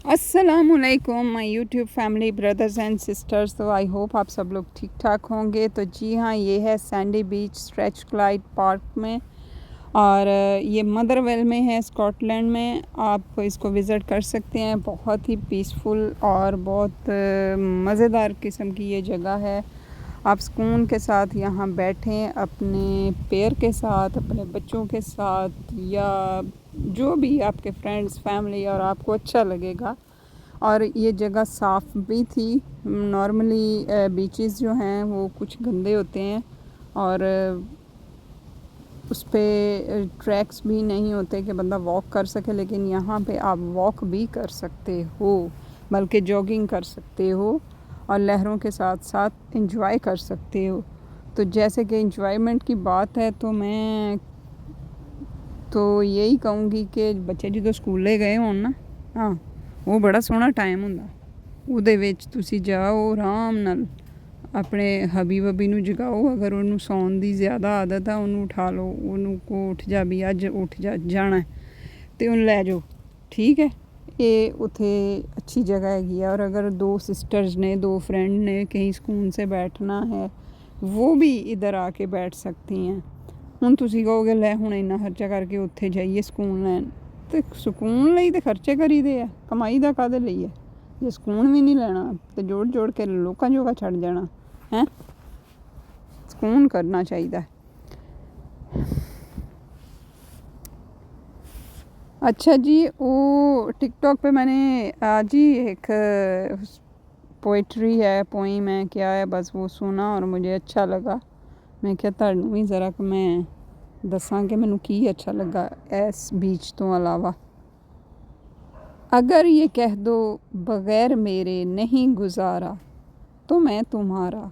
अस्सलामुअलैकुम my YouTube family brothers and sisters. तो I hope आप सब लोग ठीक ठाक होंगे। तो जी हाँ, ये है सैंडी बीच स्ट्रेच ग्लाइड पार्क में, और ये मदरवेल में है, स्कॉटलैंड में। आप इसको विज़िट कर सकते हैं। बहुत ही पीसफुल और बहुत मज़ेदार किस्म की ये जगह है। आप सुकून के साथ यहाँ बैठें, अपने पेयर के साथ, अपने बच्चों के साथ, या जो भी आपके फ्रेंड्स फैमिली और आपको अच्छा लगेगा। और ये जगह साफ़ भी थी। नॉर्मली बीचेस जो हैं वो कुछ गंदे होते हैं, और उस पर ट्रैक्स भी नहीं होते कि बंदा वॉक कर सके, लेकिन यहाँ पे आप वॉक भी कर सकते हो, बल्कि जॉगिंग कर सकते हो और लहरों के साथ साथ एंजॉय कर सकते हो। तो जैसे कि एंजॉयमेंट की बात है, तो मैं तो यही कहूँगी कि बच्चे जो स्कूले गए होन ना, हाँ, वो बड़ा सोहना टाइम हुंदा। ਉਹਦੇ ਵਿੱਚ ਤੁਸੀਂ ਜਾਓ ਆਰਾਮ ਨਾਲ, ਆਪਣੇ ਹਬੀ ਨੂੰ ਜਗਾਓ। ਅਗਰ ਉਹਨੂੰ ਸੌਣ ਦੀ ਜ਼ਿਆਦਾ ਆਦਤ ਆ, ਉਹਨੂੰ ਉਠਾ ਲਓ, ਉਹਨੂੰ ਕੋ ਉੱਠ ਜਾ ਵੀ ਅੱਜ ਉੱਠ ਜਾ, ਜਾਣਾ ਤੇ ਉਹਨੂੰ ਲੈ ਜਾਓ, ਠੀਕ है। ये उथे अच्छी जगह हैगी है। और अगर दो सिस्टर्स ने, दो फ्रेंड ने कहीं सुकून से बैठना है, वो भी इधर आके बैठ सकती हैं। ਹੁਣ ਤੁਸੀਂ ਕਹੋਗੇ ਲੈ ਹੁਣ ਇੰਨਾ ਖਰਚਾ ਕਰਕੇ ਉੱਥੇ ਜਾਈਏ ਸਕੂਨ ਲੈਣ, ਤੇ ਸਕੂਨ ਲਈ ਤੇ ਖਰਚੇ ਕਰੀਦੇ ਆ, ਕਮਾਈ ਦਾ ਕਾਹਦੇ ਲਈ ਹੈ। ਜੇ ਸਕੂਨ ਵੀ ਨਹੀਂ ਲੈਣਾ ਤੇ ਜੋੜ ਕੇ ਲੋਕਾਂ ਜੋਗਾ ਛੱਡ ਜਾਣਾ ਹੈ। ਸਕੂन करना चाहिए। अच्छा जी, वो टिकटॉक पे मैंने आज ही एक पोइट्री है, पोइम है, क्या है, बस वो सुना और मुझे अच्छा लगा। मैं क्या तुहानू भी ज़रा मैं दसां कि मैनू की अच्छा लगा इस बीच तो अलावा। अगर ये कह दो बग़ैर मेरे नहीं गुजारा, तो मैं तुम्हारा,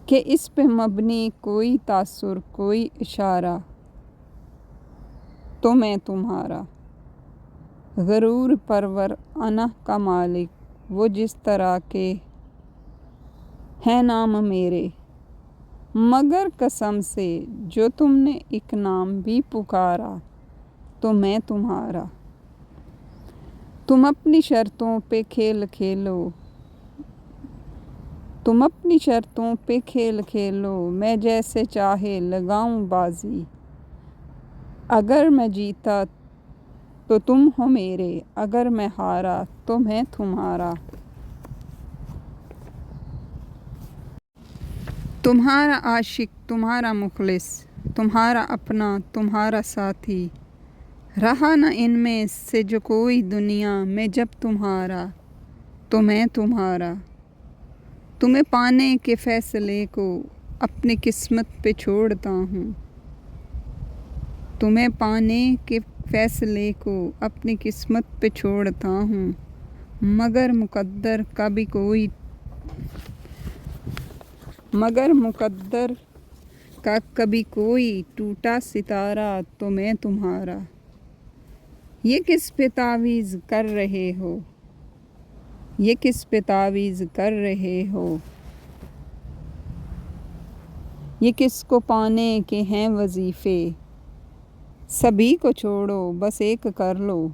कि इस पे मबनी कोई तासुर कोई इशारा, तो मैं तुम्हारा। गरूर परवर अना का मालिक, वो जिस तरह के हैं नाम मेरे, मगर कसम से जो तुमने एक नाम भी पुकारा, तो मैं तुम्हारा। तुम अपनी शर्तों पे खेल खेलो, तुम अपनी शर्तों पे खेल खेलो, मैं जैसे चाहे लगाऊं बाजी। अगर मैं जीता तो तुम हो मेरे, अगर मैं हारा तो मैं तुम्हारा। तुम्हारा आशिक, तुम्हारा मुखलिस, तुम्हारा अपना, तुम्हारा साथी, रहा न इनमें से जो कोई दुनिया में जब तुम्हारा, तो मैं तुम्हारा। तुम्हें पाने के फ़ैसले को अपनी किस्मत पे छोड़ता हूँ, तुम्हें पाने के फ़ैसले को अपनी किस्मत पे छोड़ता हूँ, मगर मुक़द्दर का कभी कोई टूटा सितारा, तो मैं तुम्हारा। ये किस पे तावीज़ कर रहे हो, ये किस पे तावीज़ कर रहे हो, ये किसको पाने के हैं वजीफ़े, सभी को छोड़ो बस एक कर लो,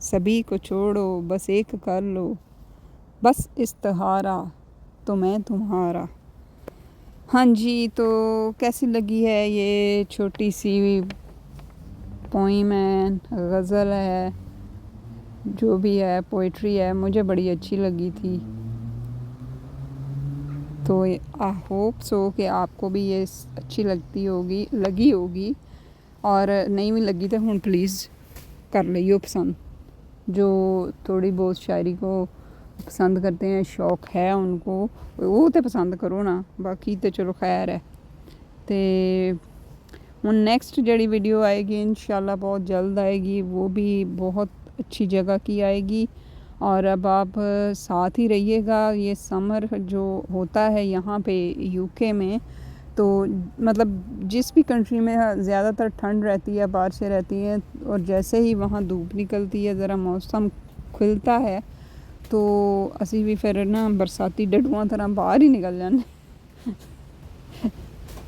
सभी को छोड़ो बस एक कर लो, बस इस्तिहारा, तो मैं तुम्हारा। हाँ जी, तो कैसी लगी है ये छोटी सी पोइम है, गज़ल है, जो भी है, पोइट्री है, मुझे बड़ी अच्छी लगी थी। तो आई होप सो कि आपको भी ये अच्छी लगी होगी। और नहीं भी लगी तो हुण प्लीज़ कर लियो पसंद। जो थोड़ी बहुत शायरी को पसंद करते हैं, शौक़ है उनको, वो तो पसंद करो ना, बाकी तो चलो खैर है। तो हुण नेक्स्ट जड़ी वीडियो आएगी इंशाल्लाह बहुत जल्द आएगी, वो भी बहुत अच्छी जगह की आएगी। और अब आप साथ ही रहिएगा। ये समर जो होता है यहाँ पे यूके में, तो मतलब जिस भी कंट्री में ज़्यादातर ठंड रहती है, बारिशें रहती हैं, और जैसे ही वहाँ धूप निकलती है, ज़रा मौसम खुलता है, तो असी भी फिर ना बरसाती डडुआं तरह बाहर ही निकल जाने।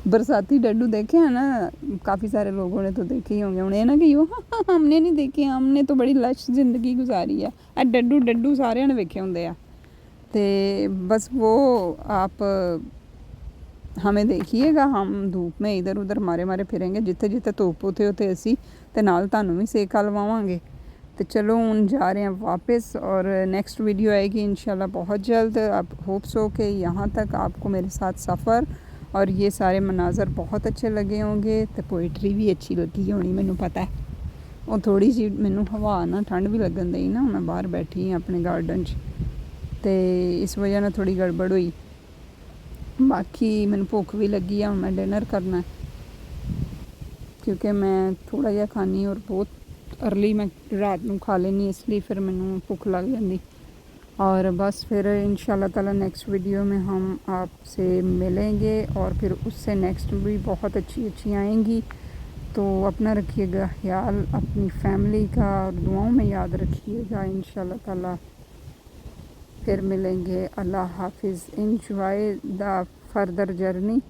बरसाती डड्डू देखे हैं ना, काफ़ी सारे लोगों ने तो देखे ही होंगे। उन्हें ना कि वो हमने नहीं देखे, हमने तो बड़ी लश जिंदगी गुजारी है। डड्डू डड्डू सारे ने वेखे होंगे आ। तो बस वो आप हमें देखिएगा, हम धूप में इधर उधर मारे मारे फिरेंगे, जिथे जिथे धुप उथे उथे असी ते नाल तुहानू भी सेका लवावांगे। तो चलो हुन जा रहे हैं वापस, और नेक्स्ट वीडियो आएगी इंशाल्लाह बहुत जल्द। आप होप्स हो कि यहाँ तक आपको मेरे साथ सफ़र और ये सारे मनाज़र बहुत अच्छे लगे होंगे। तो पोइट्री भी अच्छी लगी होनी, मैनू पता है। वो थोड़ी जी मैनू हवा ना ठंड भी लगन दी ना, मैं बाहर बैठी हाँ अपने गार्डन च, तो इस वजह ना थोड़ी गड़बड़ हुई। बाकी मैनू भुख भी लगी है, मैं डिनर करना है क्योंकि मैं थोड़ा जहा खानी और बहुत अर्ली मैं रात को खा लेनी, इसलिए फिर मैनू भुख लग जाती। और बस फिर इंशाल्लाह ताला नेक्स्ट वीडियो में हम आपसे मिलेंगे, और फिर उससे नेक्स्ट भी बहुत अच्छी अच्छी आएंगी। तो अपना रखिएगा ख्याल, अपनी फैमिली का, और दुआओं में याद रखिएगा इंशाल्लाह ताला। फिर मिलेंगे। अल्लाह हाफिज़। Enjoy the further journey.